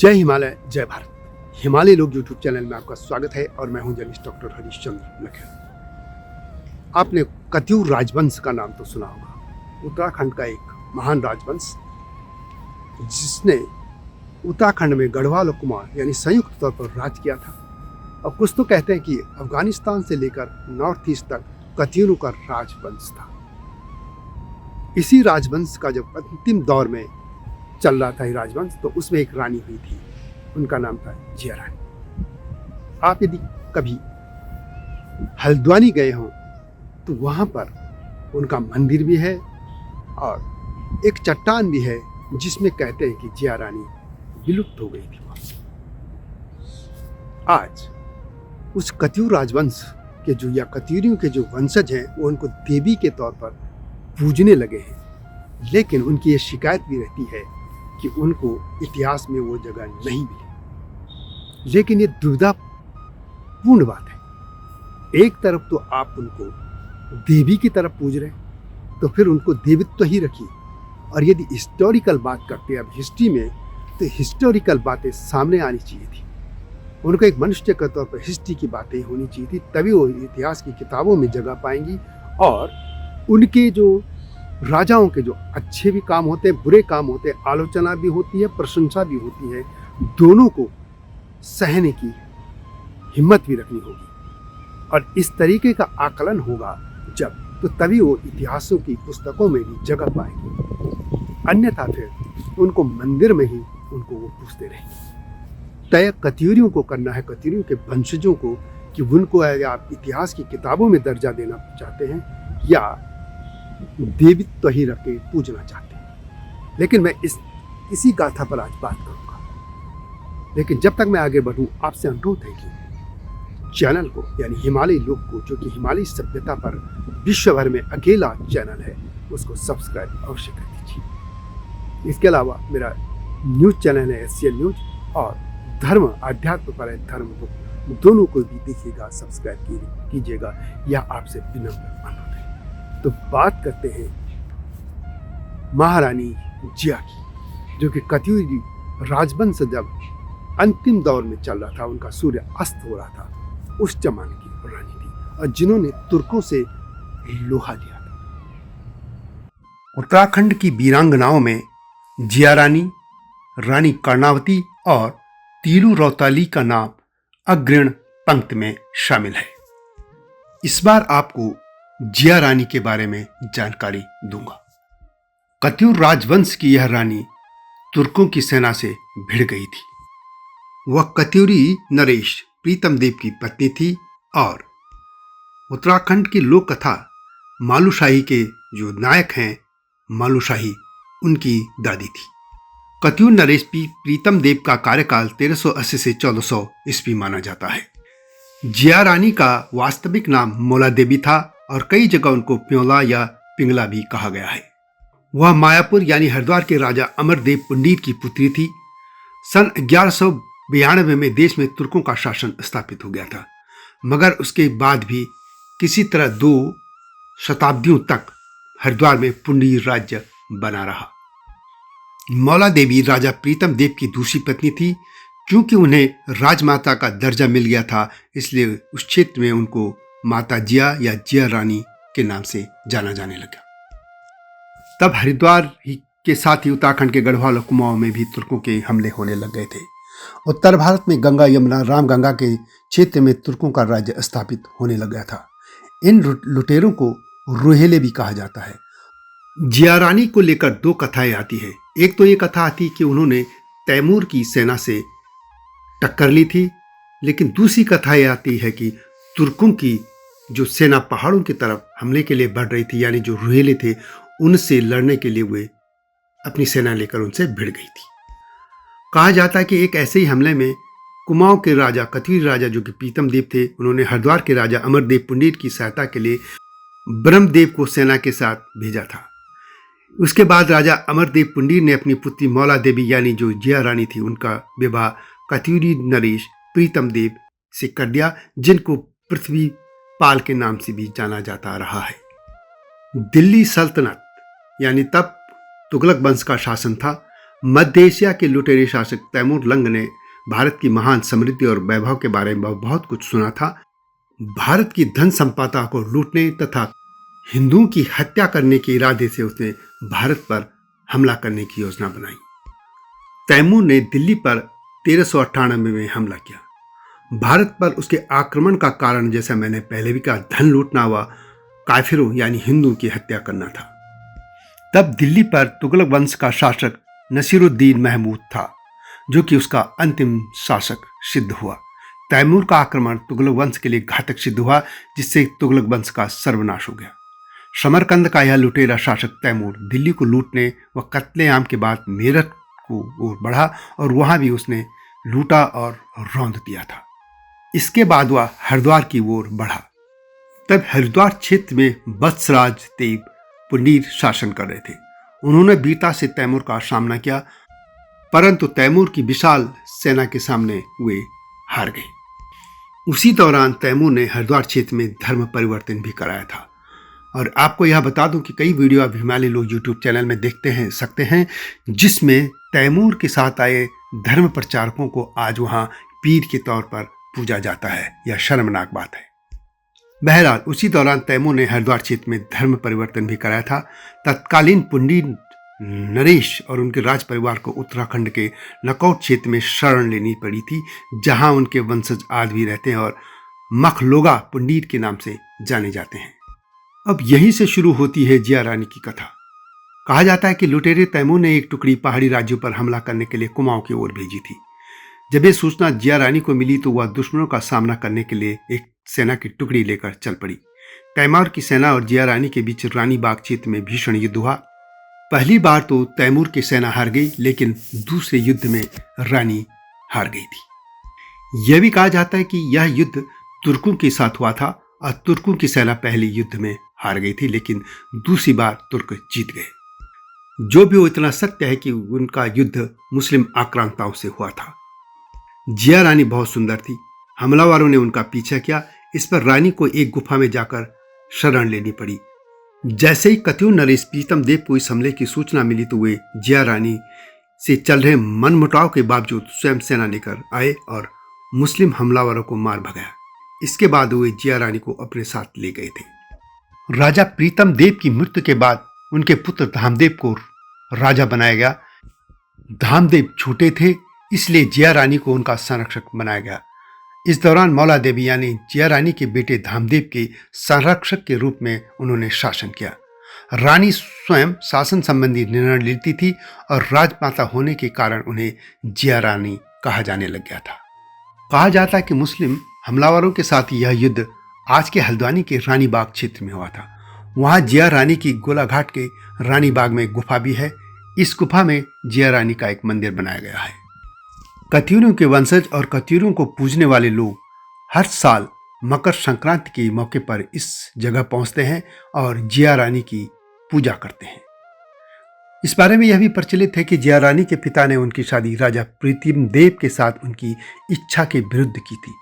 जय हिमालय, जय भारत। हिमालय लोग यूट्यूब चैनल में आपका स्वागत है और मैं हूं जर्नलिस्ट डॉक्टर हरीशचंद्र लखेड़। आपने कत्यूर राजवंश का नाम तो सुना होगा। उत्तराखंड का एक महान राजवंश जिसने उत्तराखंड में गढ़वाल और कुमाऊं यानी संयुक्त तौर पर राज किया था। और कुछ तो कहते हैं कि अफगानिस्तान से लेकर नॉर्थ ईस्ट तक कत्यूरों का राजवंश था। इसी राजवंश का जब अंतिम दौर में चल रहा था ये राजवंश, तो उसमें एक रानी हुई थी, उनका नाम था जिया रानी। आप यदि कभी हल्द्वानी गए हों तो वहाँ पर उनका मंदिर भी है और एक चट्टान भी है जिसमें कहते हैं कि जिया रानी विलुप्त हो गई थी। आज उस कत्यूर राजवंश के जो या कत्यूरियों के जो वंशज हैं वो उनको देवी के तौर पर पूजने लगे हैं, लेकिन उनकी ये शिकायत भी रहती है कि उनको इतिहास में वो जगह नहीं मिली। लेकिन ये दुविधापूर्ण बात है। एक तरफ तो आप उनको देवी की तरफ पूज रहे हैं, तो फिर उनको देवित्व ही रखिए। और यदि हिस्टोरिकल बात करते हैं अब हिस्ट्री में, तो हिस्टोरिकल बातें सामने आनी चाहिए थी। उनको एक मनुष्य के तौर पर हिस्ट्री की बातें होनी चाहिए थी, तभी वो इतिहास की किताबों में जगह पाएंगी। और उनके जो राजाओं के जो अच्छे भी काम होते हैं, बुरे काम होते हैं, आलोचना भी होती है, प्रशंसा भी होती है, दोनों को सहने की हिम्मत भी रखनी होगी। और इस तरीके का आकलन होगा जब, तो तभी वो इतिहासों की पुस्तकों में भी जगह पाएंगे। अन्यथा फिर उनको मंदिर में ही उनको वो पूछते रहेंगे। तय कत्यूरियों को करना है, कत्यूरियों के वंशजों को, कि उनको आप इतिहास की किताबों में दर्जा देना चाहते हैं या देवित्व ही रख के पूजना चाहते हैं। लेकिन मैं इसी गाथा पर आज बात करूंगा। लेकिन जब तक मैं आगे बढ़ूं, आपसे अनुरोध है कि चैनल को यानी हिमालय लोग को, जो कि हिमालय सभ्यता पर विश्व भर में अकेला चैनल है, उसको सब्सक्राइब अवश्य कर दीजिए। इसके अलावा मेरा न्यूज चैनल है SCL न्यूज, और धर्म आध्यात्म पर है धर्म को, दोनों को भी देखिएगा, सब्सक्राइब कीजिएगा। यह आपसे विनम्र अनुरोध है। तो बात करते हैं महारानी जिया की, जो कि कत्यूरी राजवंश जब अंतिम दौर में चल रहा था, उनका सूर्य अस्त हो रहा था, उस जमाने की रानी थी, और जिन्होंने तुर्कों से लोहा लिया था। उत्तराखंड की वीरांगनाओं में जिया रानी, रानी कर्णावती और तीलू रौताली का नाम अग्रणी पंक्ति में शामिल है। इस बार आपको जिया रानी के बारे में जानकारी दूंगा। कत्यूर राजवंश की यह रानी तुर्कों की सेना से भिड़ गई थी। वह कत्यूरी नरेश प्रीतम देव की पत्नी थी और उत्तराखंड की लोक कथा मालूशाही के जो नायक हैं, मालूशाही, उनकी दादी थी। कत्यूर नरेश प्रीतम देव का कार्यकाल 1380 से 1400 ईस्वी माना जाता है। जिया रानी का वास्तविक नाम मौला देवी था और कई जगह उनको प्योला या पिंगला भी कहा गया है। वह मायापुर यानी हरिद्वार के राजा अमरदेव पुंडीर की पुत्री थी। सन 1192 में देश में तुर्कों का शासन स्थापित हो गया था, मगर उसके बाद भी किसी तरह 2 शताब्दियों तक हरिद्वार में पुंडीर राज्य बना रहा। मौला देवी राजा प्रीतम देव की दूसरी पत्नी थी। क्योंकि उन्हें राजमाता का दर्जा मिल गया था, इसलिए उस क्षेत्र में उनको माता जिया या जिया रानी के नाम से जाना जाने लगा। तब हरिद्वार ही के साथ ही उत्तराखंड के गढ़वाल और कुमाऊं में भी तुर्कों के हमले होने लग गए थे। उत्तर भारत में गंगा, यमुना, रामगंगा के क्षेत्र में तुर्कों का राज्य स्थापित होने लग गया था। इन लुटेरों को रोहेले भी कहा जाता है। जिया रानी को लेकर 2 कथाएं आती है। एक तो ये कथा आती कि उन्होंने तैमूर की सेना से टक्कर ली थी, लेकिन दूसरी कथा ये आती है कि तुर्कों की जो सेना पहाड़ों की तरफ हमले के लिए बढ़ रही थी, यानी जो रोहेले थे, उनसे लड़ने के लिए वे अपनी सेना लेकर उनसे भिड़ गई थी। कहा जाता है कि एक ऐसे ही हमले में कुमाऊं के राजा, कत्यूरी राजा जो कि प्रीतम देव थे, उन्होंने हरिद्वार के राजा अमरदेव पुंडीर की सहायता के लिए ब्रह्मदेव को सेना के साथ भेजा था। उसके बाद राजा अमरदेव पुंडीर ने अपनी पुत्री मौला देवी यानी जो जिया रानी थी, उनका विवाह कत्यूरी नरेश प्रीतम देव से कर दिया, जिनको पृथ्वी पाल के नाम से भी जाना जाता रहा है। दिल्ली सल्तनत यानी तब तुगलक वंश का शासन था। मध्य एशिया के लुटेरे शासक तैमूर लंग ने भारत की महान समृद्धि और वैभव के बारे में बहुत कुछ सुना था। भारत की धन संपदा को लूटने तथा हिंदुओं की हत्या करने के इरादे से उसने भारत पर हमला करने की योजना बनाई। तैमूर ने दिल्ली पर 1398 में हमला किया। भारत पर उसके आक्रमण का कारण, जैसा मैंने पहले भी कहा, धन लूटना व काफिरों यानी हिंदुओं की हत्या करना था। तब दिल्ली पर तुगलक वंश का शासक नसीरुद्दीन महमूद था, जो कि उसका अंतिम शासक सिद्ध हुआ। तैमूर का आक्रमण तुगलक वंश के लिए घातक सिद्ध हुआ, जिससे तुगलक वंश का सर्वनाश हो गया। समरकंद का यह लुटेरा शासक तैमूर दिल्ली को लूटने व कत्लेआम के बाद मेरठ को ओर बढ़ा और वहां भी उसने लूटा और रौंद दिया था। इसके बाद वह हरिद्वार की ओर बढ़ा। तब हरिद्वार क्षेत्र में वत्सराज देव पुंडीर शासन कर रहे थे। उन्होंने वीरता से तैमूर का सामना किया, परंतु तैमूर की विशाल सेना के सामने वे हार गए। उसी दौरान तैमूर ने हरिद्वार क्षेत्र में धर्म परिवर्तन भी कराया था। और आपको यह बता दूं कि कई वीडियो अब हिमालय लोग यूट्यूब चैनल में देखते सकते हैं, जिसमें तैमूर के साथ आए धर्म प्रचारकों को आज वहां पीर के तौर पर पूजा जाता है। यह शर्मनाक बात है। बहरहाल उसी दौरान तैमूर ने हरिद्वार क्षेत्र में धर्म परिवर्तन भी कराया था। तत्कालीन पुंडीर नरेश और उनके राज परिवार को उत्तराखंड के नकौट क्षेत्र में शरण लेनी पड़ी थी, जहां उनके वंशज आज भी रहते हैं और मखलोगा पुंडीर के नाम से जाने जाते हैं। अब यहीं से शुरू होती है जिया रानी की कथा। कहा जाता है कि लुटेरे तैमूर ने एक टुकड़ी पहाड़ी राज्यों पर हमला करने के लिए कुमाऊं की ओर भेजी थी। जब यह सूचना जिया रानी को मिली तो वह दुश्मनों का सामना करने के लिए एक सेना की टुकड़ी लेकर चल पड़ी। तैमूर की सेना और जिया रानी के बीच रानी बाग क्षेत्र में भीषण युद्ध हुआ। पहली बार तो तैमूर की सेना हार गई, लेकिन दूसरे युद्ध में रानी हार गई थी। यह भी कहा जाता है कि यह युद्ध तुर्कों के साथ हुआ था और तुर्कों की सेना पहले युद्ध में हार गई थी, लेकिन दूसरी बार तुर्क जीत गए। जो भी हो, इतना सत्य है कि उनका युद्ध मुस्लिम आक्रांताओं से हुआ था। जिया रानी बहुत सुंदर थी। हमलावरों ने उनका पीछा किया। इस पर रानी को एक गुफा में जाकर शरण लेनी पड़ी। जैसे ही कत्यूर नरेश प्रीतम देव को इस हमले की सूचना मिली तो वे जिया रानी से चल रहे मनमुटाव के बावजूद स्वयं सेना लेकर आए और मुस्लिम हमलावरों को मार भगाया। इसके बाद वे जिया रानी को अपने साथ ले गए थे। राजा प्रीतम देव की मृत्यु के बाद उनके पुत्र धामदेव को राजा बनाया गया। धामदेव छोटे थे, इसलिए जिया रानी को उनका संरक्षक बनाया गया। इस दौरान मौला देवी यानी जिया रानी के बेटे धामदेव के संरक्षक के रूप में उन्होंने शासन किया। रानी स्वयं शासन संबंधी निर्णय लेती थी और राजमाता होने के कारण उन्हें जिया रानी कहा जाने लग गया था। कहा जाता है कि मुस्लिम हमलावरों के साथ यह युद्ध आज के हल्द्वानी के रानी बाग क्षेत्र में हुआ था। वहां जिया रानी की गोलाघाट के रानी बाग में गुफा भी है। इस गुफा में जिया रानी का एक मंदिर बनाया गया है। कत्यूरों के वंशज और कत्यूरों को पूजने वाले लोग हर साल मकर संक्रांति के मौके पर इस जगह पहुंचते हैं और जिया रानी की पूजा करते हैं। इस बारे में यह भी प्रचलित है कि जिया रानी के पिता ने उनकी शादी राजा प्रीतम देव के साथ उनकी इच्छा के विरुद्ध की थी,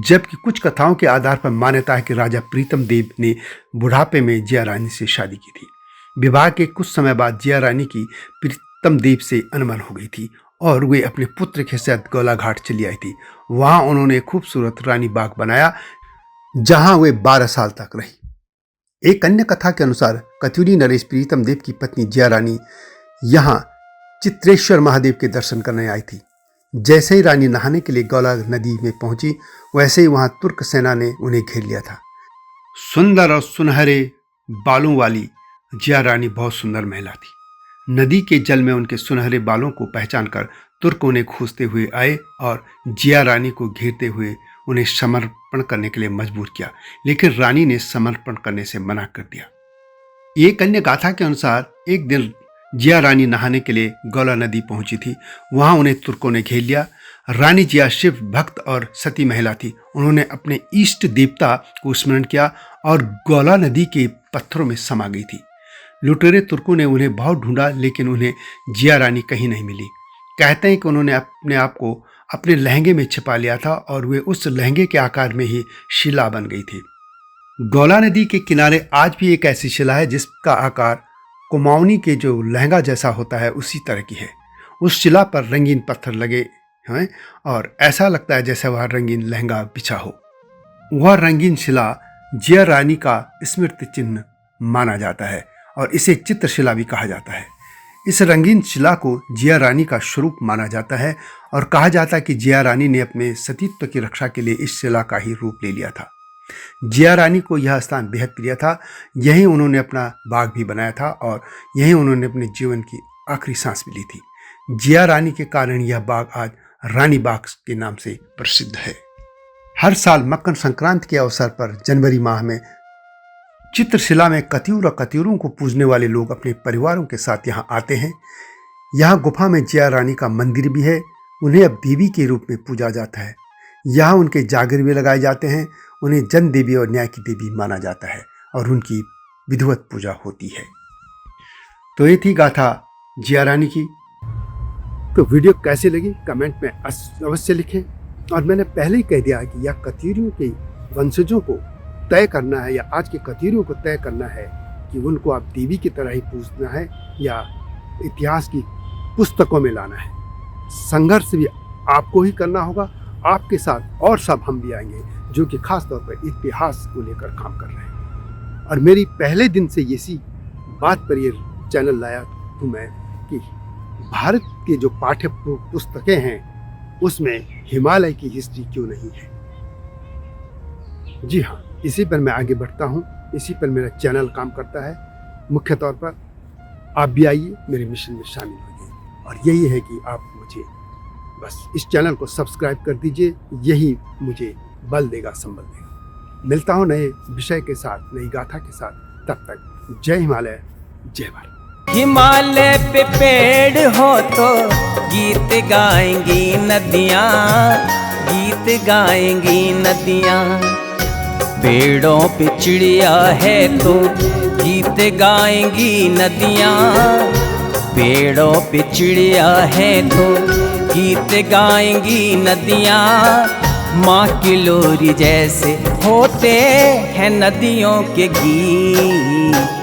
जबकि कुछ कथाओं के आधार पर मान्यता है कि राजा प्रीतम देव ने बुढ़ापे में जिया रानी से शादी की थी। विवाह के कुछ समय बाद जिया रानी की प्रीतम देव से अनबन हो गई थी और वे अपने पुत्र के साथ गोलाघाट चली आई थी। वहां उन्होंने खूबसूरत रानी बाग बनाया, जहां वे 12 साल तक रही। एक अन्य कथा के अनुसार कत्यूरी नरेश प्रीतम देव की पत्नी जिया रानी यहां चित्रेश्वर महादेव के दर्शन करने आई थी। जैसे ही रानी नहाने के लिए गौला नदी में पहुंची, वैसे ही वहां तुर्क सेना ने उन्हें घेर लिया था। सुंदर और सुनहरे बालों वाली जिया रानी बहुत सुंदर महिला थी। नदी के जल में उनके सुनहरे बालों को पहचानकर तुर्क उन्हें खोजते हुए आए और जिया रानी को घेरते हुए उन्हें समर्पण करने के लिए मजबूर किया, लेकिन रानी ने समर्पण करने से मना कर दिया। एक अन्य गाथा के अनुसार एक दिन जिया रानी नहाने के लिए गौला नदी पहुंची थी। वहां उन्हें तुर्कों ने घेर लिया। रानी जिया शिव भक्त और सती महिला थी। उन्होंने अपने इष्ट देवता को स्मरण किया और गौला नदी के पत्थरों में समा गई थी। लुटेरे तुर्कों ने उन्हें बहुत ढूंढा, लेकिन उन्हें जिया रानी कहीं नहीं मिली। कहते हैं कि उन्होंने अपने आप को अपने लहंगे में छिपा लिया था और वे उस लहंगे के आकार में ही शिला बन गई थी। गौला नदी के किनारे आज भी एक ऐसी शिला है जिसका आकार कुमाऊनी के जो लहंगा जैसा होता है उसी तरह की है। उस शिला पर रंगीन पत्थर लगे हैं और ऐसा लगता है जैसे वह रंगीन लहंगा बिछा हो। वह रंगीन शिला जिया रानी का स्मृति चिन्ह माना जाता है और इसे चित्रशिला भी कहा जाता है। इस रंगीन शिला को जिया रानी का स्वरूप माना जाता है और कहा जाता है कि जिया रानी ने अपने सतीत्व की रक्षा के लिए इस शिला का ही रूप ले लिया था। जिया रानी को यह स्थान बेहद प्रिय था। यहीं उन्होंने अपना बाग भी बनाया था और यहीं उन्होंने अपने जीवन की आखिरी सांस भी ली थी। जिया रानी के कारण यह बाग आज रानी बाग के नाम से प्रसिद्ध है। हर साल मकर संक्रांति के अवसर पर जनवरी माह में चित्रशिला में कतियूर और कतियूरों को पूजने वाले लोग अपने परिवारों के साथ यहाँ आते हैं। यहाँ गुफा में जिया रानी का मंदिर भी है। उन्हें अब देवी के रूप में पूजा जाता है। यहाँ उनके जागर भी लगाए जाते हैं। उन्हें जन देवी और न्याय की देवी माना जाता है और उनकी विधिवत पूजा होती है। तो ये थी गाथा जिया रानी की। तो वीडियो कैसी लगी कमेंट में अवश्य लिखें। और मैंने पहले ही कह दिया है कि यह कतियूरियों के वंशजों को तय करना है या आज के कतियूरियों को तय करना है कि उनको आप देवी की तरह ही पूजना है या इतिहास की पुस्तकों में लाना है। संघर्ष भी आपको ही करना होगा। आपके साथ और सब हम भी आएंगे जो कि खास तौर पर इतिहास को लेकर काम कर रहे हैं। और मेरी पहले दिन से इसी बात पर ये चैनल लाया हूँ मैं कि भारत के जो पाठ्य पुस्तकें हैं उसमें हिमालय की हिस्ट्री क्यों नहीं है। जी हाँ, इसी पर मैं आगे बढ़ता हूँ। इसी पर मेरा चैनल काम करता है। मुख्य तौर पर आप भी आइए, मेरे मिशन में शामिल होइए। और यही है कि आप मुझे बस इस चैनल को सब्सक्राइब कर दीजिए। यही मुझे बल देगा, संबल देगा। मिलता हूँ नए विषय के साथ, नई गाथा के साथ। तब तक जय हिमालय, जय भारत। हिमालय पे पेड़ हो तो गीत गाएंगी नदियाँ, गीत गाएंगी नदियाँ। पेड़ों पे चिड़िया है तो गीत गाएंगी नदियाँ, पेड़ों पे चिड़िया है तो गीत गाएंगी नदियाँ। माँ की लोरी जैसे होते हैं नदियों के गीत।